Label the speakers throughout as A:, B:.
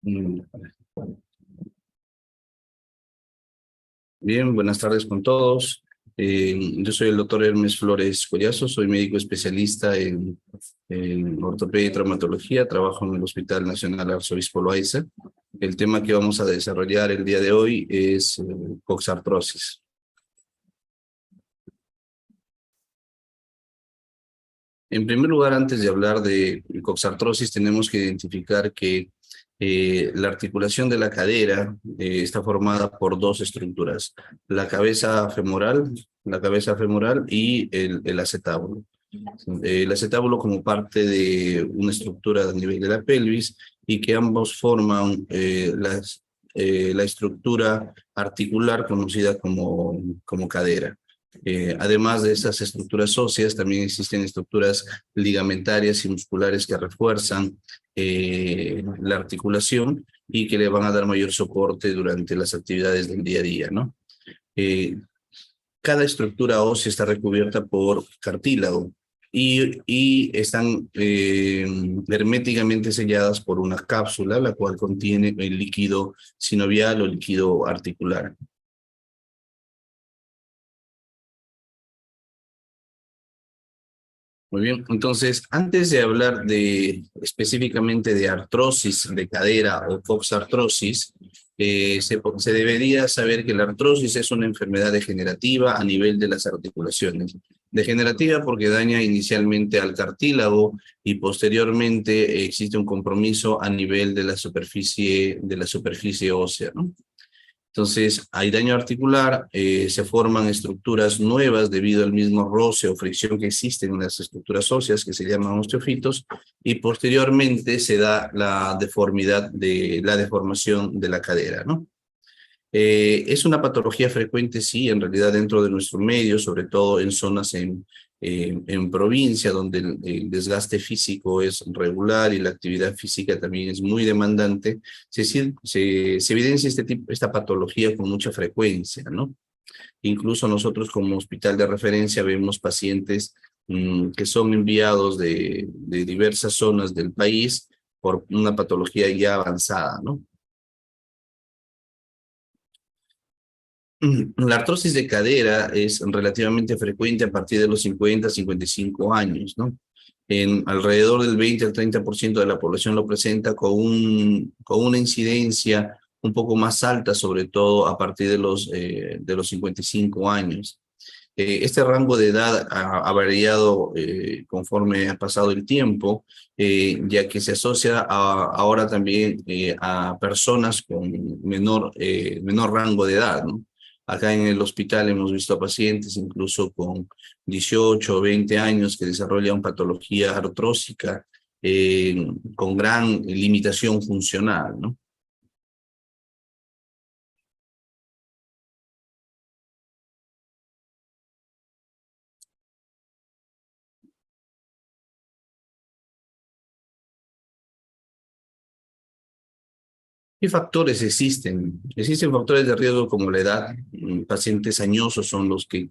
A: Mm, Bien, buenas tardes con todos. Yo soy el doctor Hermes Flores Collazo, soy médico especialista en ortopedia y traumatología, trabajo en el Hospital Nacional Arzobispo Loaiza. El tema que vamos a desarrollar el día de hoy es coxartrosis. En primer lugar, antes de hablar de coxartrosis, tenemos que identificar que la articulación de la cadera está formada por dos estructuras, la cabeza femoral y el acetábulo. El acetábulo como parte de una estructura a nivel de la pelvis y que ambos forman la estructura articular conocida como cadera. Además de estas estructuras óseas, también existen estructuras ligamentarias y musculares que refuerzan la articulación y que le van a dar mayor soporte durante las actividades del día a día, ¿no? Eh, Cada estructura ósea está recubierta por cartílago y están herméticamente selladas por una cápsula, la cual contiene el líquido sinovial o líquido articular. Muy bien, entonces, antes de hablar específicamente de artrosis de cadera o coxartrosis, se debería saber que la artrosis es una enfermedad degenerativa a nivel de las articulaciones. Degenerativa porque daña inicialmente al cartílago y posteriormente existe un compromiso a nivel de la superficie ósea, ¿no? Entonces, hay daño articular, se forman estructuras nuevas debido al mismo roce o fricción que existen en las estructuras óseas que se llaman osteofitos y posteriormente se da la deformidad de la deformación de la cadera, ¿no? Es una patología frecuente, sí, en realidad dentro de nuestro medio, sobre todo en zonas en provincia, donde el desgaste físico es regular y la actividad física también es muy demandante, se evidencia esta patología con mucha frecuencia, ¿no? Incluso nosotros como hospital de referencia vemos pacientes que son enviados de diversas zonas del país por una patología ya avanzada, ¿no? La artrosis de cadera es relativamente frecuente a partir de los 50 a 55 años, ¿no? En alrededor del 20 al 30% de la población lo presenta con una incidencia un poco más alta, sobre todo a partir de los 55 años. Este rango de edad ha variado conforme ha pasado el tiempo, ya que se asocia ahora también a personas con menor rango de edad, ¿no? Acá en el hospital hemos visto a pacientes incluso con 18 o 20 años que desarrollan patología artrósica con gran limitación funcional, ¿no? ¿Qué factores existen? Existen factores de riesgo como la edad. Pacientes añosos son los que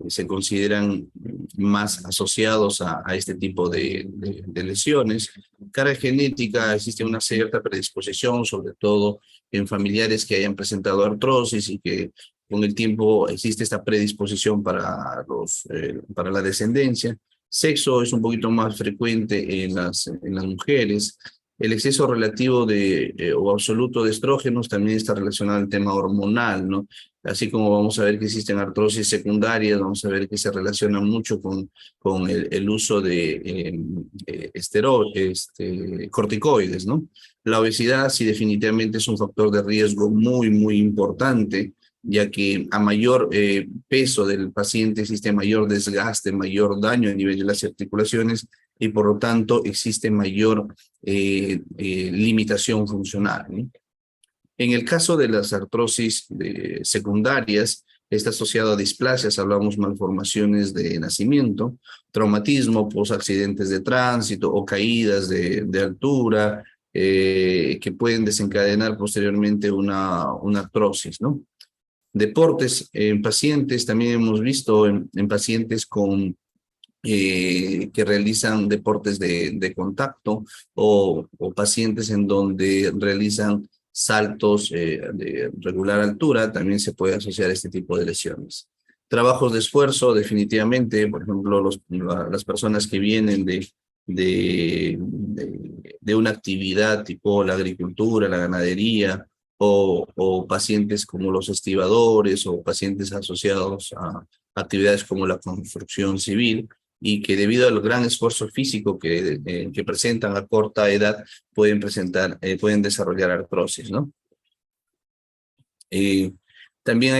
A: se consideran más asociados a este tipo de lesiones. Cara genética, existe una cierta predisposición, sobre todo en familiares que hayan presentado artrosis y que con el tiempo existe esta predisposición para la descendencia. Sexo es un poquito más frecuente en las mujeres. El exceso relativo o absoluto de estrógenos también está relacionado al tema hormonal, ¿no? Así como vamos a ver que existen artrosis secundarias, vamos a ver que se relaciona mucho con el uso de corticoides, ¿no? La obesidad sí definitivamente es un factor de riesgo muy importante, ya que a mayor peso del paciente existe mayor desgaste, mayor daño a nivel de las articulaciones y por lo tanto existe mayor limitación funcional, ¿no? En el caso de las artrosis secundarias, está asociado a displasias, hablamos malformaciones de nacimiento, traumatismo, accidentes de tránsito o caídas de altura, que pueden desencadenar posteriormente una artrosis, ¿no? Deportes en pacientes, también hemos visto en pacientes con que realizan deportes de contacto o pacientes en donde realizan saltos de regular altura, también se puede asociar este tipo de lesiones. Trabajos de esfuerzo, definitivamente, por ejemplo, las personas que vienen de una actividad tipo la agricultura, la ganadería, o pacientes como los estibadores o pacientes asociados a actividades como la construcción civil, y que debido al gran esfuerzo físico que presentan a corta edad pueden desarrollar artrosis, ¿no? Eh, También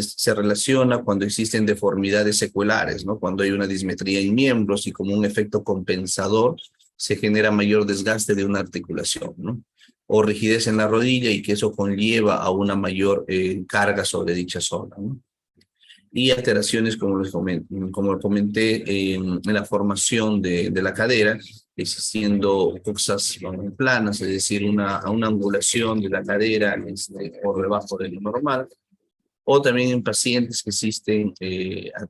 A: se relaciona cuando existen deformidades seculares, ¿no? Cuando hay una dismetría en miembros y como un efecto compensador se genera mayor desgaste de una articulación, ¿no? O rigidez en la rodilla y que eso conlleva a una mayor carga sobre dicha zona, ¿no? Y alteraciones, como comenté, en la formación de la cadera, existiendo coxas planas, es decir, una angulación de la cadera por debajo de lo normal, o también en pacientes que existen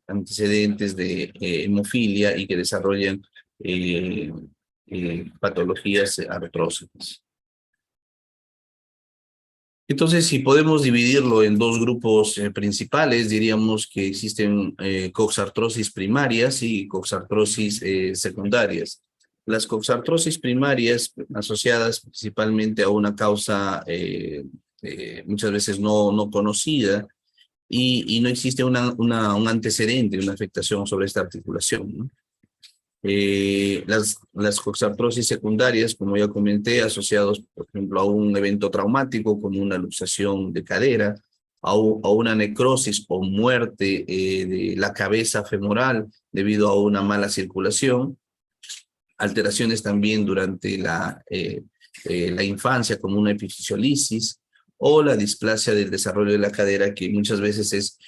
A: antecedentes de hemofilia y que desarrollan eh, patologías artrósicas. Entonces, si podemos dividirlo en dos grupos principales, diríamos que existen coxartrosis primarias y coxartrosis secundarias. Las coxartrosis primarias, asociadas principalmente a una causa muchas veces no conocida, y no existe un antecedente, una afectación sobre esta articulación, ¿no? Las coxartrosis secundarias, como ya comenté, asociados, por ejemplo, a un evento traumático como una luxación de cadera, a una necrosis o muerte de la cabeza femoral debido a una mala circulación, alteraciones también durante la infancia como una epifisiolisis, o la displasia del desarrollo de la cadera, que muchas veces es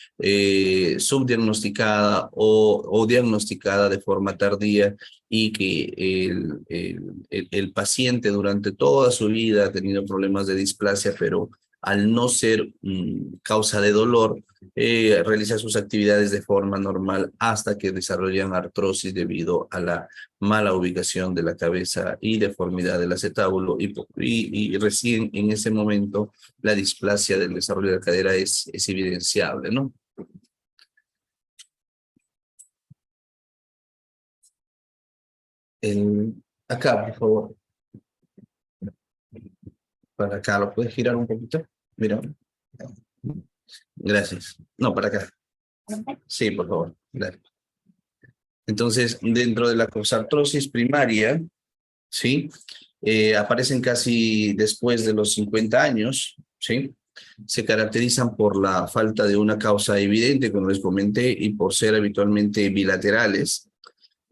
A: subdiagnosticada o diagnosticada de forma tardía, y que el paciente durante toda su vida ha tenido problemas de displasia, pero al no ser causa de dolor, realiza sus actividades de forma normal hasta que desarrollan artrosis debido a la mala ubicación de la cabeza y deformidad del acetábulo, y recién en ese momento la displasia del desarrollo de la cadera es evidenciable, ¿no? Acá, por favor, para acá, ¿lo puedes girar un poquito? Mira, gracias. No, para acá. Sí, por favor. Gracias. Entonces, dentro de la coxartrosis primaria, ¿sí? Aparecen casi después de los 50 años, ¿sí? Se caracterizan por la falta de una causa evidente, como les comenté, y por ser habitualmente bilaterales,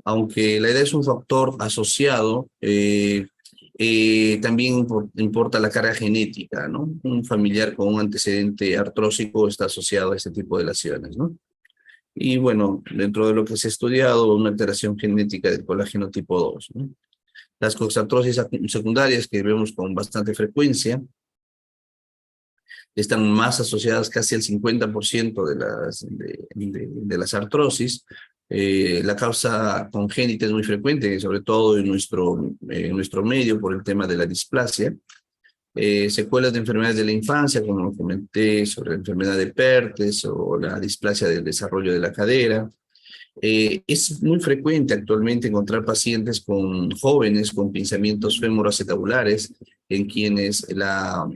A: aunque la edad es un factor asociado, también importa la carga genética, ¿no? Un familiar con un antecedente artrósico está asociado a este tipo de lesiones, ¿no? Y bueno, dentro de lo que se ha estudiado, una alteración genética del colágeno tipo 2, ¿no? Las coxartrosis secundarias, que vemos con bastante frecuencia, están más asociadas casi al 50% de las artrosis. La causa congénita es muy frecuente, sobre todo en nuestro medio, por el tema de la displasia. Secuelas de enfermedades de la infancia, como comenté, sobre la enfermedad de Pertes o la displasia del desarrollo de la cadera. Es muy frecuente actualmente encontrar pacientes jóvenes con pinzamientos femoroacetabulares, en quienes la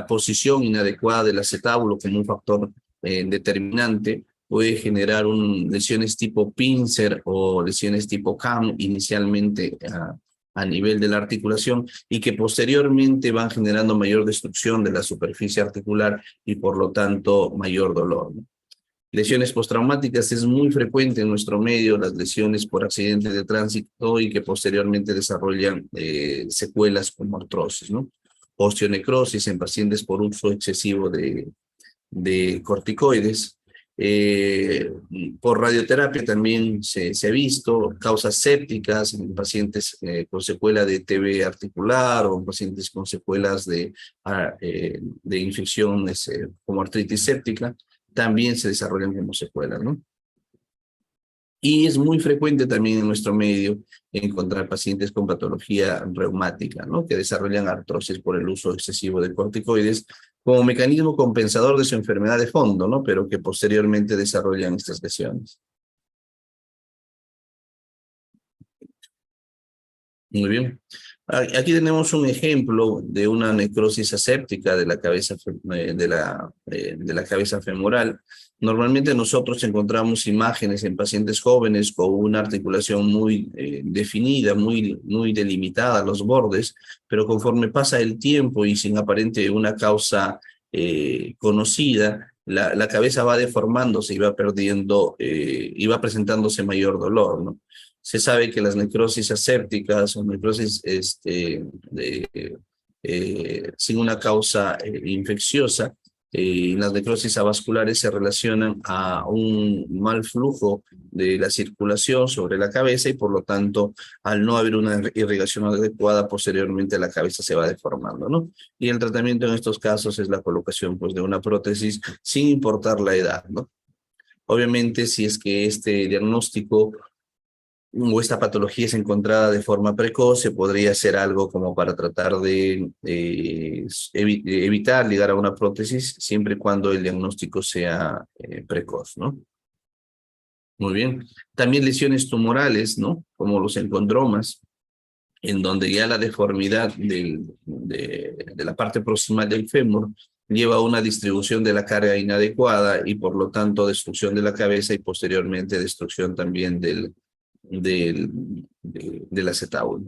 A: posición inadecuada del acetábulo como un factor determinante puede generar lesiones tipo pincer o lesiones tipo CAM inicialmente a nivel de la articulación, y que posteriormente van generando mayor destrucción de la superficie articular y por lo tanto mayor dolor, ¿no? Lesiones postraumáticas es muy frecuente en nuestro medio, las lesiones por accidentes de tránsito y que posteriormente desarrollan secuelas como artrosis, ¿no? Osteonecrosis en pacientes por uso excesivo de corticoides. Eh, por radioterapia también se ha visto causas sépticas en pacientes con secuela de TB articular o en pacientes con secuelas de infecciones como artritis séptica, también se desarrollan como secuelas, ¿no? Y es muy frecuente también en nuestro medio encontrar pacientes con patología reumática, ¿no? Que desarrollan artrosis por el uso excesivo de corticoides como mecanismo compensador de su enfermedad de fondo, ¿no? Pero que posteriormente desarrollan estas lesiones. Muy bien. Aquí tenemos un ejemplo de una necrosis aséptica de la cabeza, de la cabeza femoral. Normalmente nosotros encontramos imágenes en pacientes jóvenes con una articulación muy definida, muy delimitada, los bordes, pero conforme pasa el tiempo y sin aparente una causa conocida, la cabeza va deformándose y va perdiendo, y va presentándose mayor dolor, ¿no? Se sabe que las necrosis asépticas o necrosis sin una causa infecciosa, las necrosis avasculares se relacionan a un mal flujo de la circulación sobre la cabeza y por lo tanto, al no haber una irrigación adecuada, posteriormente la cabeza se va deformando, ¿no? Y el tratamiento en estos casos es la colocación pues, de una prótesis sin importar la edad, ¿no? Obviamente, si es que este diagnóstico o esta patología es encontrada de forma precoz, se podría hacer algo como para tratar de evitar llegar a una prótesis siempre y cuando el diagnóstico sea precoz, ¿no? Muy bien. También lesiones tumorales, ¿no? Como los encondromas, en donde ya la deformidad de la parte proximal del fémur lleva a una distribución de la carga inadecuada y por lo tanto destrucción de la cabeza y posteriormente destrucción también del acetábulo.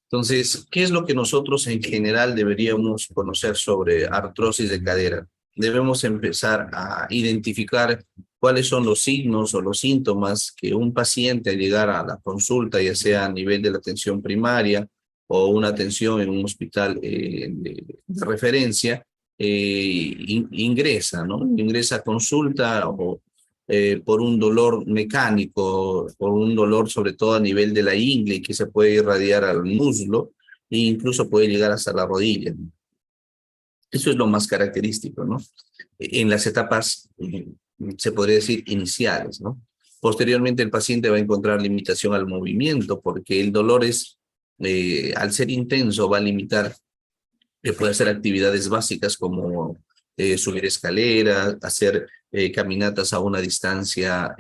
A: Entonces, ¿qué es lo que nosotros en general deberíamos conocer sobre artrosis de cadera? Debemos empezar a identificar cuáles son los signos o los síntomas que un paciente al llegar a la consulta, ya sea a nivel de la atención primaria o una atención en un hospital de referencia, ingresa, ¿no? Ingresa a consulta o por un dolor mecánico, por un dolor sobre todo a nivel de la ingle que se puede irradiar al muslo e incluso puede llegar hasta la rodilla. Eso es lo más característico, ¿no? En las etapas, se podría decir, iniciales, ¿no? Posteriormente el paciente va a encontrar limitación al movimiento porque el dolor es, al ser intenso, va a limitar que puede hacer actividades básicas como subir escaleras, hacer caminatas a una distancia,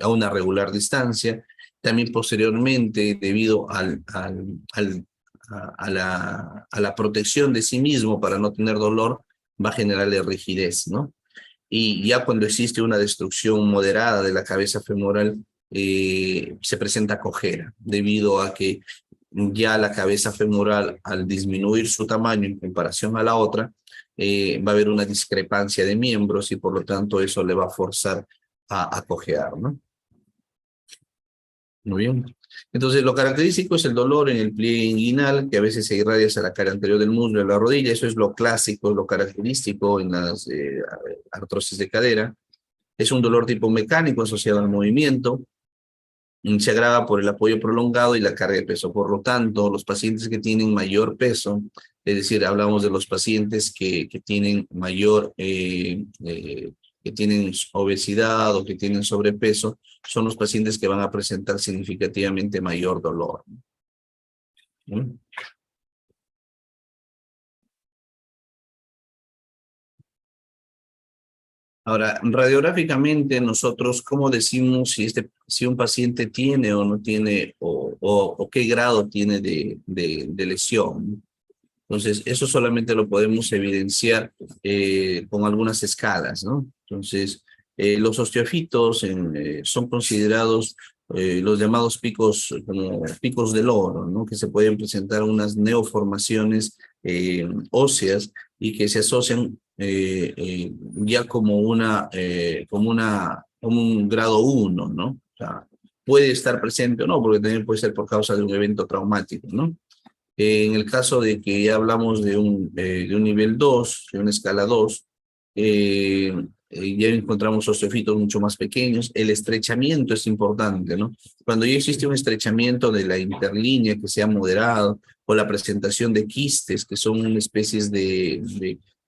A: a una regular distancia. También posteriormente, debido a la protección de sí mismo para no tener dolor, va a generarle rigidez, ¿no? Y ya cuando existe una destrucción moderada de la cabeza femoral, se presenta cojera, debido a que ya la cabeza femoral, al disminuir su tamaño en comparación a la otra, va a haber una discrepancia de miembros y por lo tanto eso le va a forzar a cojear, ¿no? Muy bien. Entonces, lo característico es el dolor en el pliegue inguinal, que a veces se irradia hacia la cara anterior del muslo de la rodilla. Eso es lo clásico, lo característico en las artrosis de cadera. Es un dolor tipo mecánico asociado al movimiento. Se agrava por el apoyo prolongado y la carga de peso. Por lo tanto, los pacientes que tienen mayor peso, es decir, hablamos de los pacientes que tienen que tienen obesidad o que tienen sobrepeso, son los pacientes que van a presentar significativamente mayor dolor. ¿Mm? Ahora, radiográficamente nosotros, ¿cómo decimos si un paciente tiene o no tiene o qué grado tiene de lesión? Entonces, eso solamente lo podemos evidenciar con algunas escalas, ¿no? Entonces, los osteofitos son considerados los llamados picos, como picos del oro, ¿no? Que se pueden presentar unas neoformaciones óseas y que se asocian ya como un grado 1, ¿no? O sea, puede estar presente o no, porque también puede ser por causa de un evento traumático, ¿no? En el caso de que ya hablamos de un nivel 2, de una escala 2, ya encontramos osteofitos mucho más pequeños. El estrechamiento es importante, ¿no? Cuando ya existe un estrechamiento de la interlínea que sea moderado, o la presentación de quistes, que son especies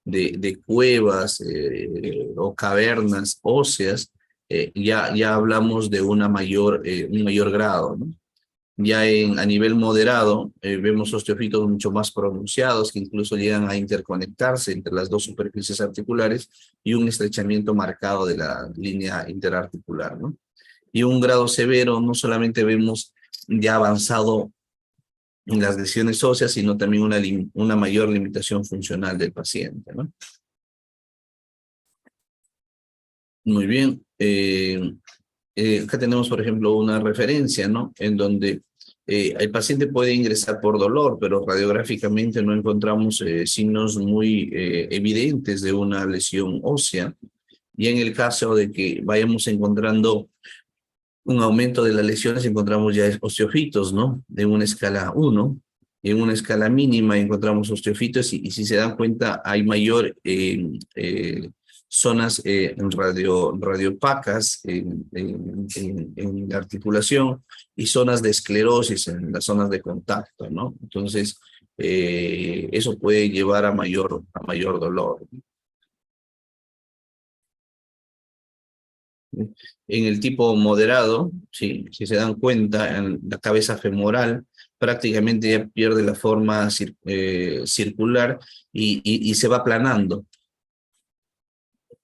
A: de cuevas o cavernas óseas, ya hablamos de un mayor grado, ¿no? Ya a nivel moderado, vemos osteofitos mucho más pronunciados que incluso llegan a interconectarse entre las dos superficies articulares y un estrechamiento marcado de la línea interarticular, ¿no? Y un grado severo, no solamente vemos ya avanzado en las lesiones óseas, sino también una mayor limitación funcional del paciente, ¿no? Muy bien. Acá tenemos, por ejemplo, una referencia, ¿no? En donde el paciente puede ingresar por dolor, pero radiográficamente no encontramos signos muy evidentes de una lesión ósea. Y en el caso de que vayamos encontrando un aumento de las lesiones, encontramos ya osteofitos, ¿no? De una escala 1. En una escala mínima encontramos osteofitos y si se dan cuenta hay mayor zonas radiopacas en la articulación y zonas de esclerosis en las zonas de contacto, ¿no? Entonces, eso puede llevar a mayor dolor. En el tipo moderado, sí, si se dan cuenta, en la cabeza femoral prácticamente ya pierde la forma circular y se va aplanando.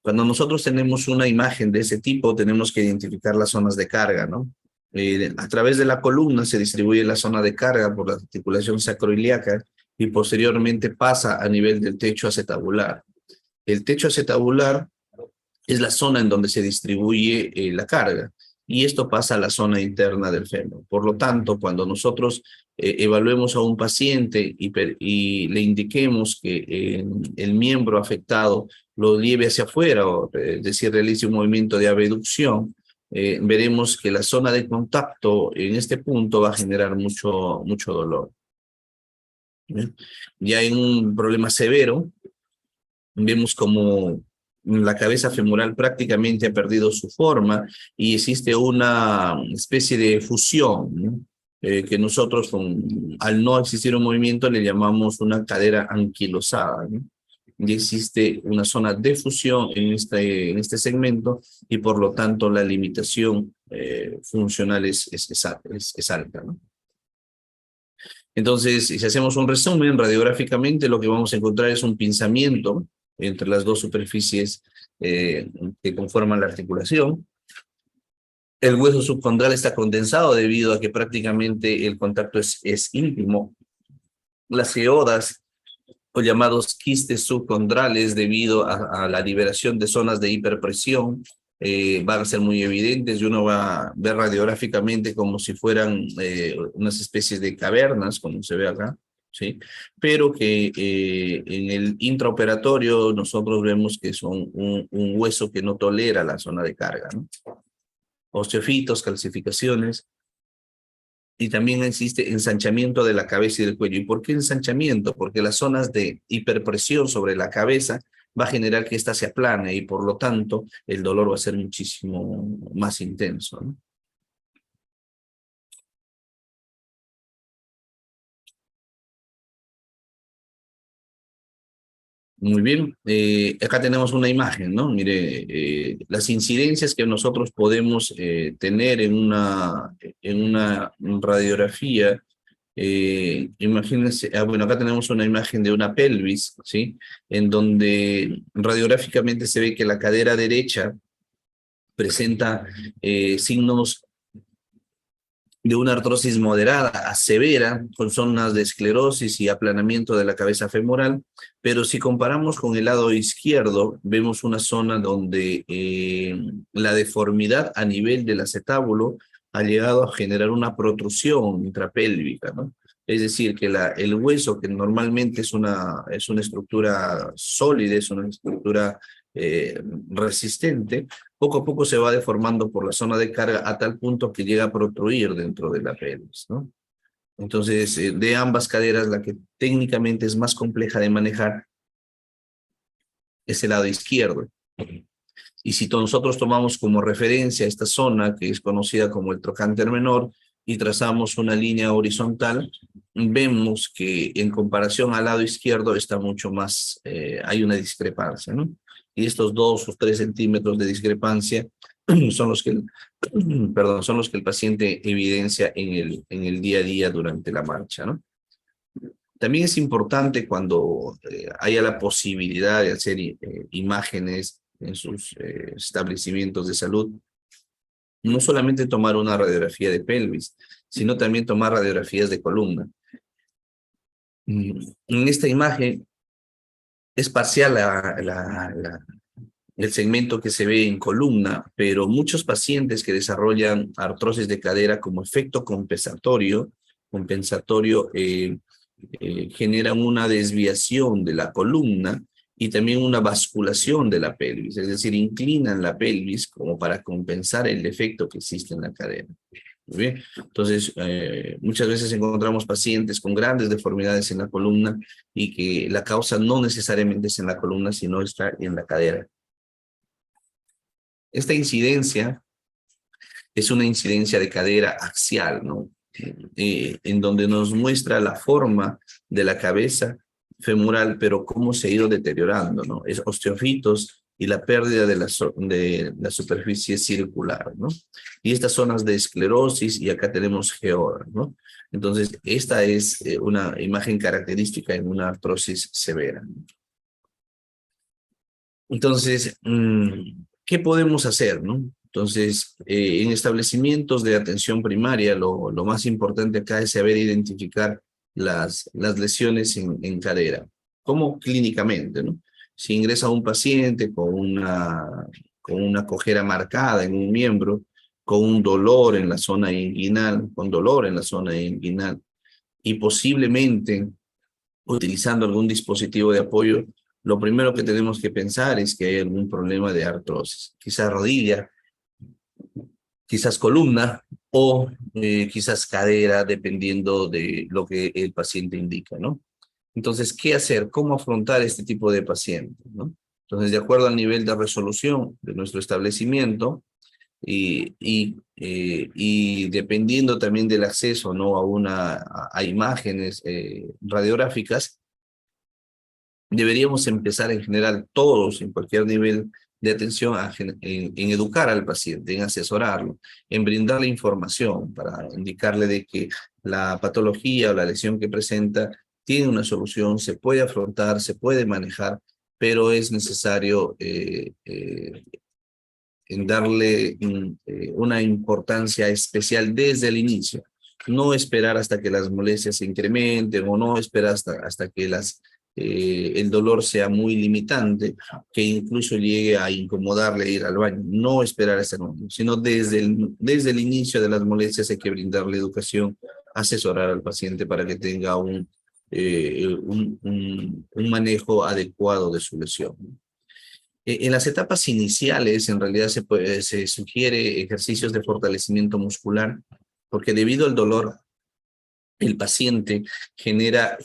A: Cuando nosotros tenemos una imagen de ese tipo, tenemos que identificar las zonas de carga, ¿no? A través de la columna se distribuye la zona de carga por la articulación sacroiliaca y posteriormente pasa a nivel del techo acetabular. El techo acetabular es la zona en donde se distribuye la carga y esto pasa a la zona interna del fémur. Por lo tanto, cuando nosotros evaluemos a un paciente y le indiquemos que el miembro afectado lo lleve hacia afuera, o es decir, realice un movimiento de abducción, veremos que la zona de contacto en este punto va a generar mucho dolor. ¿Bien? Ya en un problema severo, vemos como la cabeza femoral prácticamente ha perdido su forma y existe una especie de fusión, ¿no? Que nosotros al no existir un movimiento le llamamos una cadera anquilosada, ¿no? Y existe una zona de fusión en este segmento y por lo tanto la limitación funcional es alta, ¿no? Entonces, si hacemos un resumen, radiográficamente lo que vamos a encontrar es un pinzamiento entre las dos superficies que conforman la articulación. El hueso subcondral está condensado debido a que prácticamente el contacto es íntimo. Las geodas o llamados quistes subcondrales debido a la liberación de zonas de hiperpresión van a ser muy evidentes y uno va a ver radiográficamente como si fueran unas especies de cavernas, como se ve acá, ¿sí? Pero que en el intraoperatorio nosotros vemos que son un hueso que no tolera la zona de carga, ¿no? Osteofitos, calcificaciones, y también existe ensanchamiento de la cabeza y del cuello. ¿Y por qué ensanchamiento? Porque las zonas de hiperpresión sobre la cabeza va a generar que ésta se aplane y por lo tanto el dolor va a ser muchísimo más intenso, ¿no? Muy bien, acá tenemos una imagen, ¿no? Mire, las incidencias que nosotros podemos tener en una radiografía. Imagínense, bueno, acá tenemos una imagen de una pelvis, ¿sí? En donde radiográficamente se ve que la cadera derecha presenta signos de una artrosis moderada a severa, con zonas de esclerosis y aplanamiento de la cabeza femoral, pero si comparamos con el lado izquierdo, vemos una zona donde la deformidad a nivel del acetábulo ha llegado a generar una protrusión intrapélvica, ¿no? Es decir, que el hueso, que normalmente es una estructura sólida, es una estructura resistente, poco a poco se va deformando por la zona de carga a tal punto que llega a protruir dentro de la pelvis, ¿no? Entonces, de ambas caderas, la que técnicamente es más compleja de manejar es el lado izquierdo. Y si nosotros tomamos como referencia esta zona, que es conocida como el trocánter menor, y trazamos una línea horizontal, vemos que en comparación al lado izquierdo está mucho más, hay una discrepancia, ¿no? Y estos 2 o 3 centímetros de discrepancia son los que, perdón, son los que el paciente evidencia en el día a día durante la marcha, ¿no? También es importante cuando haya la posibilidad de hacer imágenes en sus establecimientos de salud, no solamente tomar una radiografía de pelvis, sino también tomar radiografías de columna. En esta imagen es parcial el segmento que se ve en columna, pero muchos pacientes que desarrollan artrosis de cadera como efecto compensatorio generan una desviación de la columna y también una basculación de la pelvis, es decir, inclinan la pelvis como para compensar el efecto que existe en la cadera. Muy bien, entonces muchas veces encontramos pacientes con grandes deformidades en la columna y que la causa no necesariamente es en la columna, sino está en la cadera. Esta incidencia es una incidencia de cadera axial, ¿no? En donde nos muestra la forma de la cabeza femoral, pero cómo se ha ido deteriorando, ¿no? Es osteofitos y la pérdida de la superficie circular, ¿no? Y estas zonas de esclerosis, y acá tenemos geora, ¿no? Entonces, esta es una imagen característica en una artrosis severa. Entonces, ¿qué podemos hacer, no? Entonces, en establecimientos de atención primaria, lo más importante acá es saber identificar las lesiones en cadera, como clínicamente, ¿no? Si ingresa un paciente con una cojera marcada en un miembro, con un dolor en la zona inguinal, con dolor en la zona inguinal, y posiblemente utilizando algún dispositivo de apoyo, lo primero que tenemos que pensar es que hay algún problema de artrosis, quizás rodilla, quizás columna o quizás cadera, dependiendo de lo que el paciente indica, ¿no? Entonces, ¿qué hacer? ¿Cómo afrontar este tipo de pacientes, ¿no? Entonces, de acuerdo al nivel de resolución de nuestro establecimiento y dependiendo también del acceso, ¿no? a imágenes radiográficas, deberíamos empezar en general todos, en cualquier nivel de atención, en educar al paciente, en asesorarlo, en brindarle información para indicarle de que la patología o la lesión que presenta tiene una solución, se puede afrontar, se puede manejar, pero es necesario en darle una importancia especial desde el inicio. No esperar hasta que las molestias se incrementen o no esperar hasta que el dolor sea muy limitante, que incluso llegue a incomodarle ir al baño. No esperar hasta el momento, sino desde el inicio de las molestias hay que brindarle educación, asesorar al paciente para que tenga un manejo adecuado de su lesión. En las etapas iniciales, en realidad se sugiere ejercicios de fortalecimiento muscular, porque debido al dolor, el paciente genera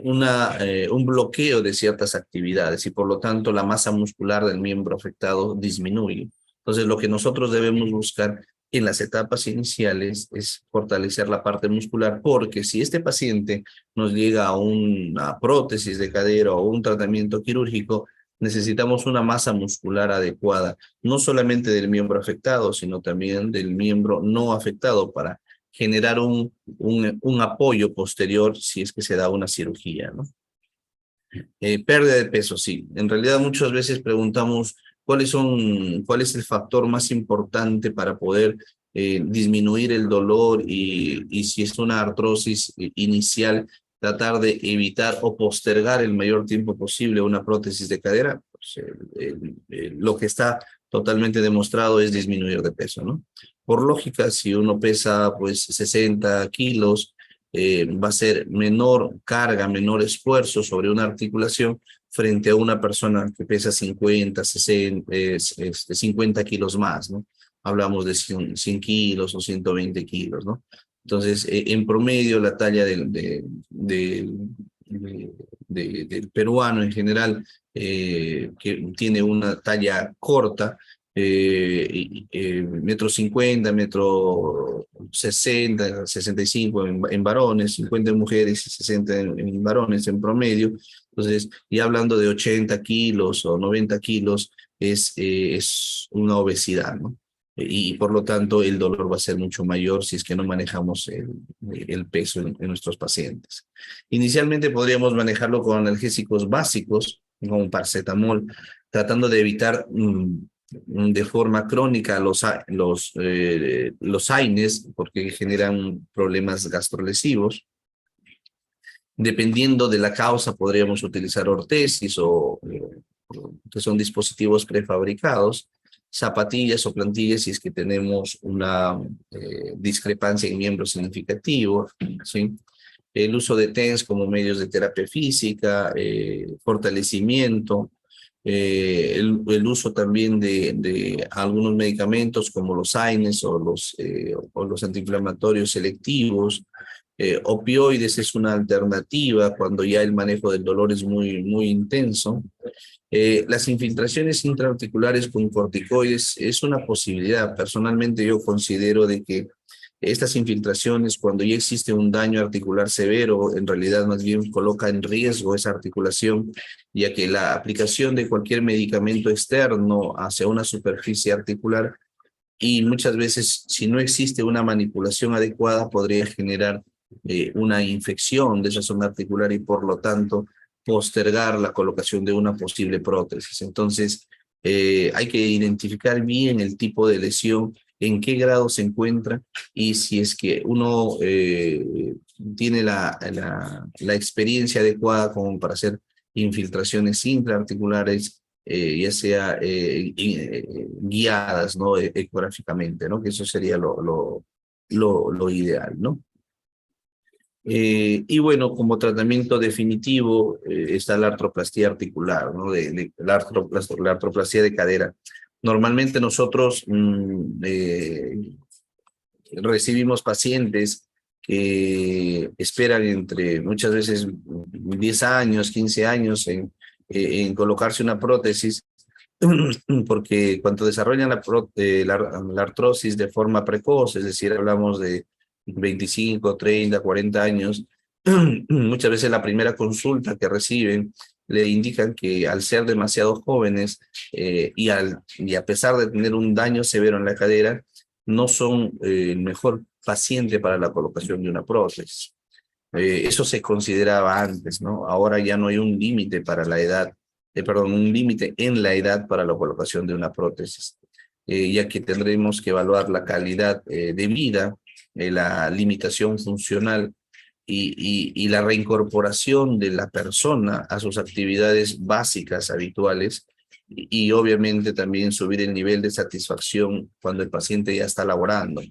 A: un bloqueo de ciertas actividades y por lo tanto la masa muscular del miembro afectado disminuye. Entonces, lo que nosotros debemos buscar en las etapas iniciales es fortalecer la parte muscular, porque si este paciente nos llega a una prótesis de cadera o un tratamiento quirúrgico, necesitamos una masa muscular adecuada, no solamente del miembro afectado, sino también del miembro no afectado para generar un apoyo posterior si es que se da una cirugía, ¿no? Pérdida de peso, sí. En realidad muchas veces preguntamos cuál es el factor más importante para poder disminuir el dolor y si es una artrosis inicial, tratar de evitar o postergar el mayor tiempo posible una prótesis de cadera. Pues, lo que está totalmente demostrado es disminuir de peso, ¿no? Por lógica, si uno pesa pues 60 kilos, va a ser menor carga, menor esfuerzo sobre una articulación frente a una persona que pesa 50, 60, 50 kilos más, ¿no? Hablamos de 100 kilos o 120 kilos, ¿no? Entonces, en promedio, la talla del peruano en general, que tiene una talla corta, metro 50, metro 60, 65 en varones, 50 en mujeres y 60 en varones en promedio. Entonces, ya hablando de 80 kilos o 90 kilos, es una obesidad, ¿no? Y por lo tanto el dolor va a ser mucho mayor si es que no manejamos el peso en nuestros pacientes. Inicialmente podríamos manejarlo con analgésicos básicos, como paracetamol, tratando de evitar de forma crónica los AINES, porque generan problemas gastrolesivos. Dependiendo de la causa, podríamos utilizar ortesis que son dispositivos prefabricados, zapatillas o plantillas si es que tenemos una discrepancia en miembros significativos, ¿sí? El uso de TENS como medios de terapia física, fortalecimiento, el uso también de algunos medicamentos como los AINES o los antiinflamatorios selectivos. Opioides es una alternativa cuando ya el manejo del dolor es muy intenso. Las infiltraciones intraarticulares con corticoides es una posibilidad. Personalmente yo considero de que estas infiltraciones, cuando ya existe un daño articular severo, en realidad más bien coloca en riesgo esa articulación, ya que la aplicación de cualquier medicamento externo hacia una superficie articular y muchas veces, si no existe una manipulación adecuada, podría generar una infección de esa zona articular y por lo tanto postergar la colocación de una posible prótesis. Entonces, hay que identificar bien el tipo de lesión, en qué grado se encuentra y si es que uno tiene la experiencia adecuada como para hacer infiltraciones intraarticulares, ya sea guiadas, ¿no? Ecográficamente, ¿no? Que eso sería lo ideal, ¿no? Y bueno, como tratamiento definitivo está la artroplastía articular, ¿no? La artroplastía de cadera. Normalmente nosotros recibimos pacientes que esperan entre muchas veces 10 años, 15 años en colocarse una prótesis porque cuando desarrollan la artrosis de forma precoz, es decir, hablamos de 25, 30, 40 años, muchas veces la primera consulta que reciben le indican que al ser demasiado jóvenes y a pesar de tener un daño severo en la cadera, no son el mejor paciente para la colocación de una prótesis. Eso se consideraba antes, ¿no? Ahora ya no hay un límite para la edad, perdón, un límite en la edad para la colocación de una prótesis, ya que tendremos que evaluar la calidad de vida, la limitación funcional y la reincorporación de la persona a sus actividades básicas habituales y obviamente también subir el nivel de satisfacción cuando el paciente ya está laborando,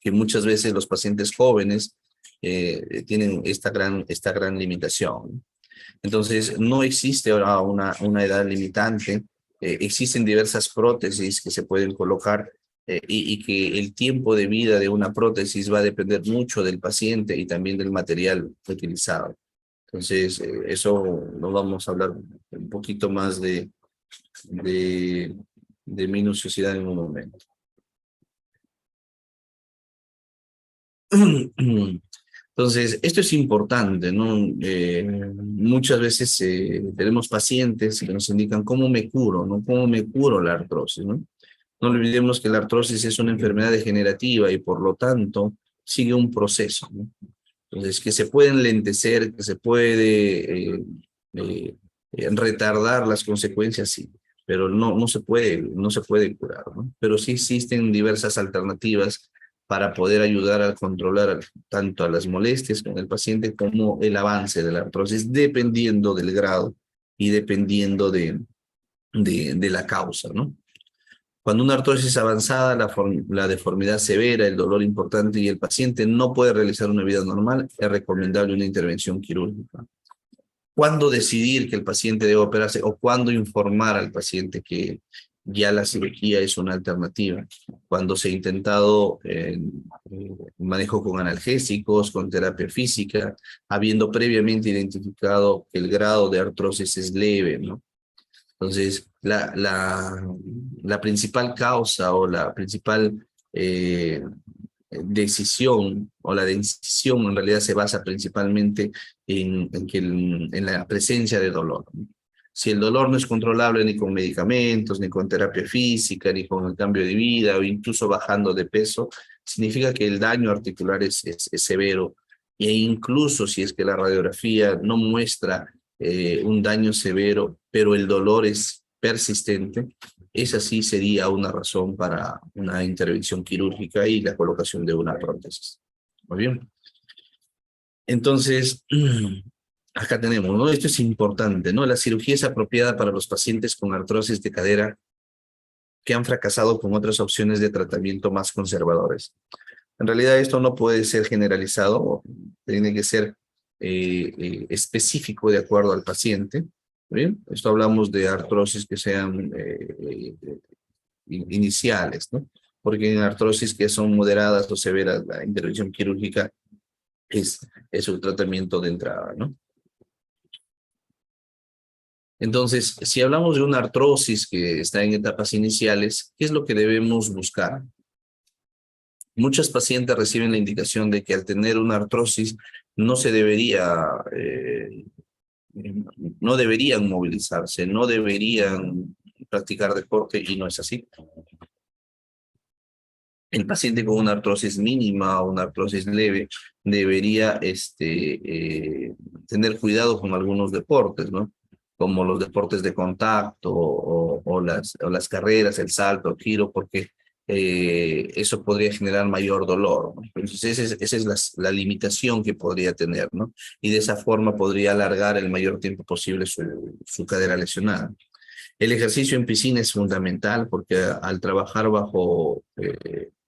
A: que muchas veces los pacientes jóvenes tienen esta gran limitación. Entonces, no existe ahora una edad limitante. Existen diversas prótesis que se pueden colocar y que el tiempo de vida de una prótesis va a depender mucho del paciente y también del material utilizado. Entonces, eso lo vamos a hablar un poquito más de, de minuciosidad en un momento. Entonces, esto es importante, ¿no? Muchas veces tenemos pacientes que nos indican cómo me curo, ¿no? ¿Cómo me curo la artrosis, ¿no? No olvidemos que la artrosis es una enfermedad degenerativa y por lo tanto sigue un proceso, ¿no? Entonces, que se puede enlentecer, que se puede eh, retardar las consecuencias, sí, pero no se puede curar, ¿no? Pero sí existen diversas alternativas para poder ayudar a controlar tanto a las molestias con el paciente como el avance de la artrosis, dependiendo del grado y dependiendo de la causa, ¿no? Cuando una artrosis es avanzada, la deformidad severa, el dolor importante y el paciente no puede realizar una vida normal, es recomendable una intervención quirúrgica. ¿Cuándo decidir que el paciente debe operarse o cuándo informar al paciente que ya la cirugía es una alternativa? Cuando se ha intentado manejo con analgésicos, con terapia física, habiendo previamente identificado que el grado de artrosis es leve, ¿no? Entonces, la principal causa o la principal decisión o la decisión en realidad se basa principalmente en la presencia de dolor. Si el dolor no es controlable ni con medicamentos, ni con terapia física, ni con el cambio de vida o incluso bajando de peso, significa que el daño articular es severo. E incluso si es que la radiografía no muestra un daño severo, pero el dolor es persistente, esa sí sería una razón para una intervención quirúrgica y la colocación de una prótesis. Muy bien. Entonces, acá tenemos, ¿no? Esto es importante, ¿no? La cirugía es apropiada para los pacientes con artrosis de cadera que han fracasado con otras opciones de tratamiento más conservadores. En realidad esto no puede ser generalizado, tiene que ser específico de acuerdo al paciente. ¿Bien? Esto hablamos de artrosis que sean iniciales, ¿no? Porque en artrosis que son moderadas o severas, la intervención quirúrgica es un tratamiento de entrada, ¿no? Entonces, si hablamos de una artrosis que está en etapas iniciales, ¿qué es lo que debemos buscar? Muchas pacientes reciben la indicación de que al tener una artrosis no se debería, no deberían movilizarse, no deberían practicar deporte y no es así. El paciente con una artrosis mínima o una artrosis leve debería tener cuidado con algunos deportes, ¿no? Como los deportes de contacto o las carreras, el salto, el giro, porque eso podría generar mayor dolor, ¿no? Entonces, esa es la limitación que podría tener, ¿no? Y de esa forma podría alargar el mayor tiempo posible su cadera lesionada. El ejercicio en piscina es fundamental porque al trabajar bajo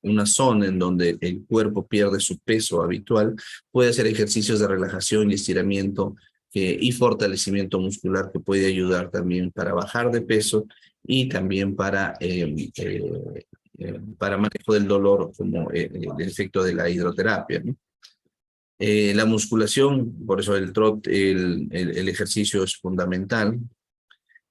A: una zona en donde el cuerpo pierde su peso habitual, puede hacer ejercicios de relajación y estiramiento y fortalecimiento muscular que puede ayudar también para bajar de peso y también para manejo del dolor como el efecto de la hidroterapia, ¿no? La musculación, por eso el trot, el ejercicio es fundamental.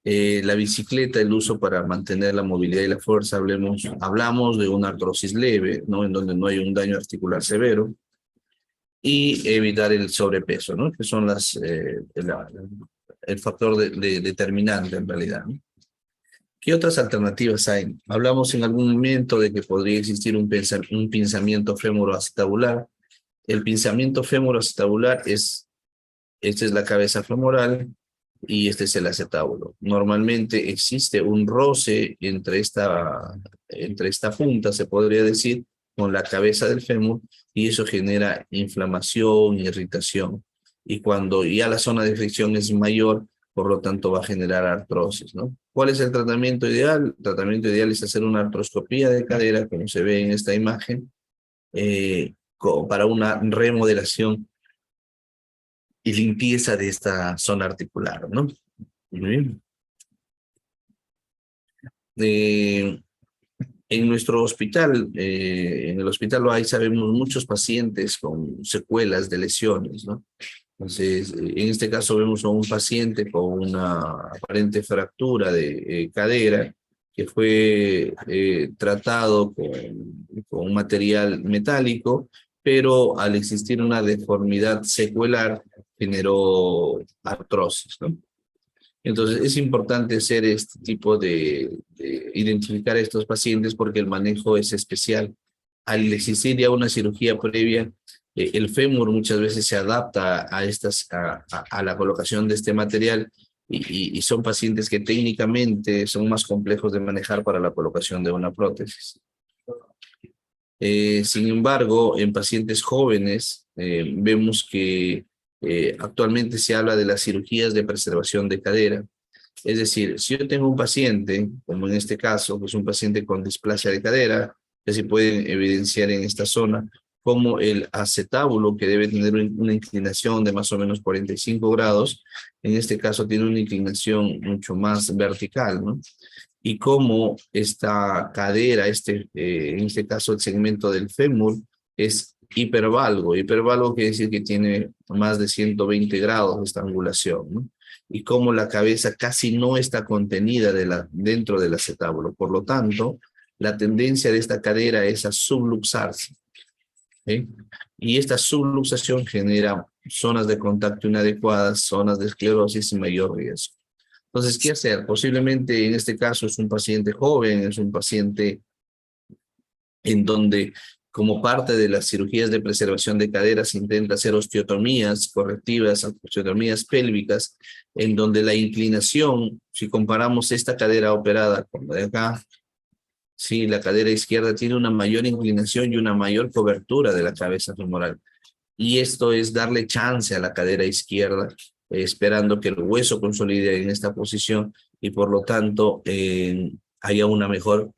A: La bicicleta, el uso para mantener la movilidad y la fuerza, hablamos de una artrosis leve, ¿no? En donde no hay un daño articular severo, y evitar el sobrepeso, ¿no? Que son el factor determinante en realidad, ¿no? ¿Qué otras alternativas hay? Hablamos en algún momento de que podría existir un pinzamiento fémuro-acetabular. El pinzamiento fémuro-acetabular esta es la cabeza femoral y este es el acetábulo. Normalmente existe un roce entre esta punta, se podría decir, con la cabeza del fémur y eso genera inflamación, irritación. Y cuando ya la zona de fricción es mayor, por lo tanto va a generar artrosis, ¿no? ¿Cuál es el tratamiento ideal? El tratamiento ideal es hacer una artroscopía de cadera, como se ve en esta imagen, para una remodelación y limpieza de esta zona articular, ¿no? Muy bien. En nuestro hospital, en el hospital hay, sabemos, muchos pacientes con secuelas de lesiones, ¿no? Entonces, en este caso vemos a un paciente con una aparente fractura de cadera que fue tratado con un material metálico, pero al existir una deformidad secuelar generó artrosis, ¿no? Entonces, es importante hacer este tipo de identificar a estos pacientes porque el manejo es especial. Al existir ya una cirugía previa, el fémur muchas veces se adapta a la colocación de este material y son pacientes que técnicamente son más complejos de manejar para la colocación de una prótesis. Sin embargo, en pacientes jóvenes vemos que actualmente se habla de las cirugías de preservación de cadera. Es decir, si yo tengo un paciente, como en este caso, que es un paciente con displasia de cadera, que se pueden evidenciar en esta zona, como el acetábulo, que debe tener una inclinación de más o menos 45 grados, en este caso tiene una inclinación mucho más vertical, ¿no? Y como esta cadera, en este caso el segmento del fémur, es hipervalgo. Hipervalgo quiere decir que tiene más de 120 grados de esta angulación, ¿no? y cómo la cabeza casi no está contenida dentro del acetábulo. Por lo tanto, la tendencia de esta cadera es a subluxarse. ¿Sí? Y esta subluxación genera zonas de contacto inadecuadas, zonas de esclerosis y mayor riesgo. Entonces, ¿qué hacer? Posiblemente en este caso es un paciente joven, es un paciente en donde como parte de las cirugías de preservación de caderas se intenta hacer osteotomías correctivas, osteotomías pélvicas, en donde la inclinación, si comparamos esta cadera operada con la de acá, sí, la cadera izquierda tiene una mayor inclinación y una mayor cobertura de la cabeza femoral. Y esto es darle chance a la cadera izquierda, esperando que el hueso consolide en esta posición y por lo tanto haya una mejor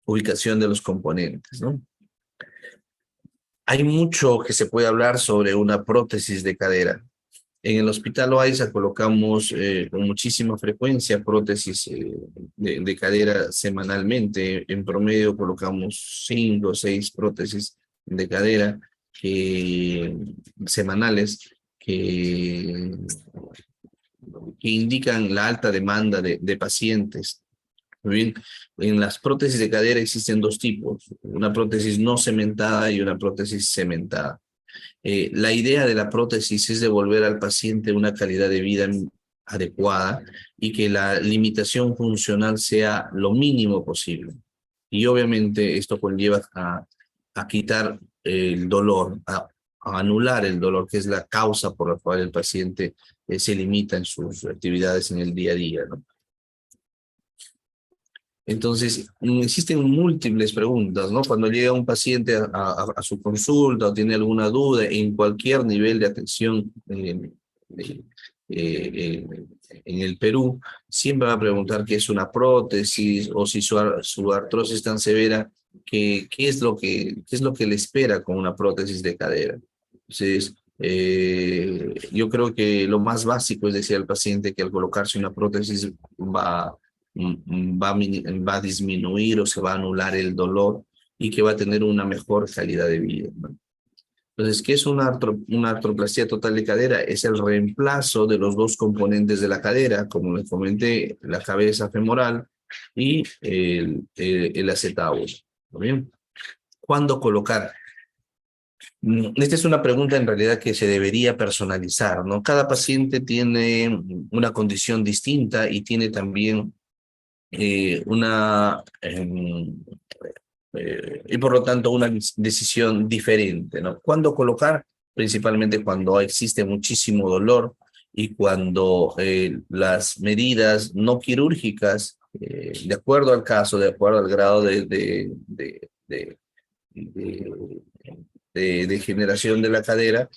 A: ubicación de los componentes, ¿no? Hay mucho que se puede hablar sobre una prótesis de cadera. En el Hospital Loaiza colocamos con muchísima frecuencia prótesis de cadera semanalmente. En promedio colocamos 5 o 6 prótesis de cadera semanales que indican la alta demanda de pacientes. Muy bien, en las prótesis de cadera existen dos tipos, una prótesis no cementada y una prótesis cementada. La idea de la prótesis es devolver al paciente una calidad de vida adecuada y que la limitación funcional sea lo mínimo posible. Y obviamente esto conlleva a quitar el dolor, a anular el dolor, que es la causa por la cual el paciente se limita en sus actividades en el día a día, ¿no? Entonces, existen múltiples preguntas, ¿no? Cuando llega un paciente a su consulta o tiene alguna duda en cualquier nivel de atención eh, eh, en el Perú, siempre va a preguntar qué es una prótesis o si su artrosis es tan severa, qué es lo que le espera con una prótesis de cadera. Entonces, yo creo que lo más básico es decir al paciente que al colocarse una prótesis va a disminuir o se va a anular el dolor y que va a tener una mejor calidad de vida, ¿no? Entonces, ¿qué es una artroplastia total de cadera? Es el reemplazo de los dos componentes de la cadera, como les comenté, la cabeza femoral y el acetábulo. ¿Muy bien? ¿Cuándo colocar? Esta es una pregunta en realidad que se debería personalizar, ¿no? Cada paciente tiene una condición distinta y tiene también y por lo tanto una decisión diferente, ¿no? ¿Cuándo colocar? Principalmente cuando existe muchísimo dolor y cuando las medidas no quirúrgicas, de acuerdo al caso, de acuerdo al grado de, de generación de la cadera,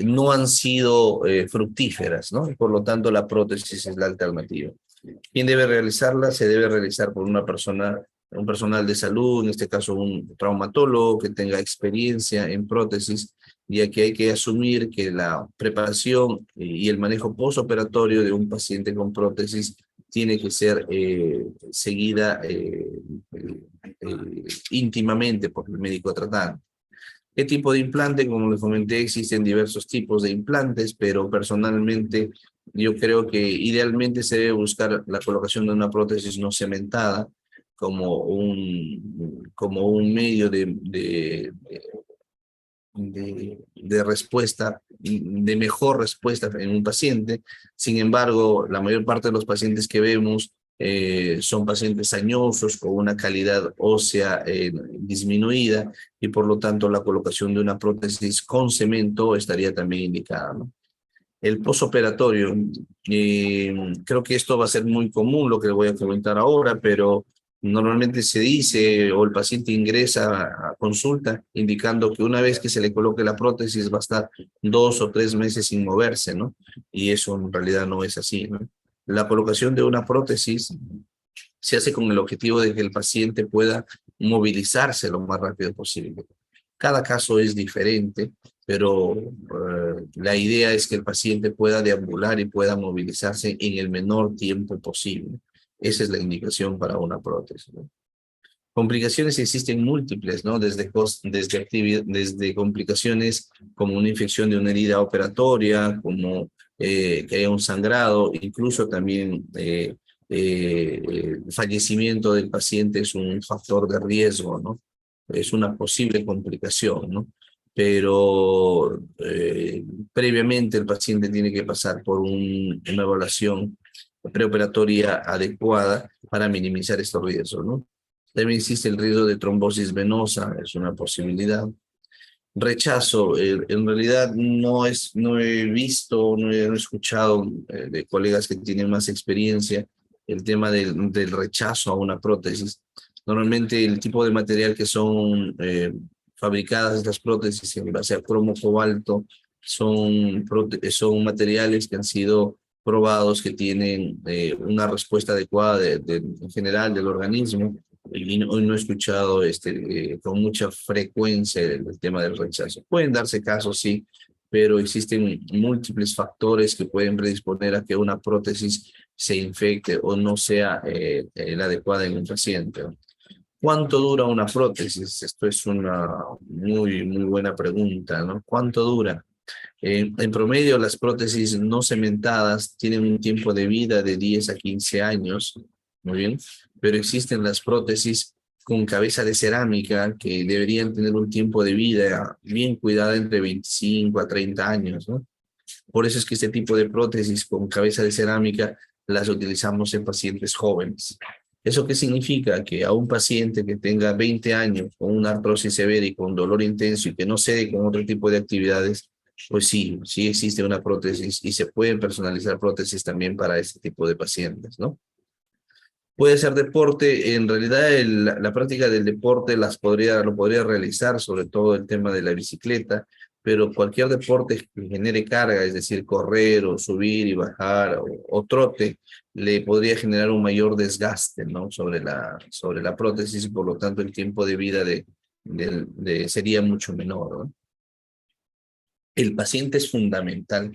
A: no han sido fructíferas, ¿no? Y por lo tanto la prótesis es la alternativa. ¿Quién debe realizarla? Se debe realizar por una persona, un personal de salud, en este caso un traumatólogo que tenga experiencia en prótesis, ya que hay que asumir que la preparación y el manejo postoperatorio de un paciente con prótesis tiene que ser seguida íntimamente por el médico tratante. ¿Qué tipo de implante? Como les comenté, existen diversos tipos de implantes, pero personalmente yo creo que idealmente se debe buscar la colocación de una prótesis no cementada como un medio de respuesta, de mejor respuesta en un paciente. Sin embargo, la mayor parte de los pacientes que vemos son pacientes añosos con una calidad ósea disminuida y por lo tanto la colocación de una prótesis con cemento estaría también indicada, ¿no? El posoperatorio, creo que esto va a ser muy común, lo que le voy a comentar ahora, pero normalmente se dice o el paciente ingresa a consulta indicando que una vez que se le coloque la prótesis va a estar 2 o 3 meses sin moverse, ¿no? Y eso en realidad no es así, ¿no? La colocación de una prótesis se hace con el objetivo de que el paciente pueda movilizarse lo más rápido posible. Cada caso es diferente, pero la idea es que el paciente pueda deambular y pueda movilizarse en el menor tiempo posible. Esa es la indicación para una prótesis, ¿no? Complicaciones existen múltiples, ¿no? Desde complicaciones como una infección de una herida operatoria, como que haya un sangrado, incluso también el fallecimiento del paciente es un factor de riesgo, ¿no? Es una posible complicación, ¿no? Pero previamente el paciente tiene que pasar por una evaluación preoperatoria adecuada para minimizar estos riesgos, ¿no? También existe el riesgo de trombosis venosa, es una posibilidad. Rechazo, en realidad no he visto, no he escuchado de colegas que tienen más experiencia el tema del rechazo a una prótesis. Normalmente el tipo de material que son fabricadas estas prótesis en base a cromo cobalto son materiales que han sido probados que tienen una respuesta adecuada en general del organismo y no he escuchado con mucha frecuencia el tema del rechazo. Pueden darse casos, sí, pero existen múltiples factores que pueden predisponer a que una prótesis se infecte o no sea la adecuada en un paciente. ¿Cuánto dura una prótesis? Esto es una muy buena pregunta, ¿no? ¿Cuánto dura? En promedio, las prótesis no cementadas tienen un tiempo de vida de 10 a 15 años, muy bien, pero existen las prótesis con cabeza de cerámica que deberían tener un tiempo de vida bien cuidada entre 25 a 30 años, ¿no? Por eso es que este tipo de prótesis con cabeza de cerámica las utilizamos en pacientes jóvenes. ¿Eso qué significa? Que a un paciente que tenga 20 años con una artrosis severa y con dolor intenso y que no cede con otro tipo de actividades, pues sí existe una prótesis y se pueden personalizar prótesis también para este tipo de pacientes, ¿no? Puede ser deporte, en realidad la práctica del deporte lo podría realizar, sobre todo el tema de la bicicleta, pero cualquier deporte que genere carga, es decir, correr o subir y bajar o trote, le podría generar un mayor desgaste, ¿no? Sobre la prótesis y por lo tanto el tiempo de vida sería mucho menor, ¿no? El paciente es fundamental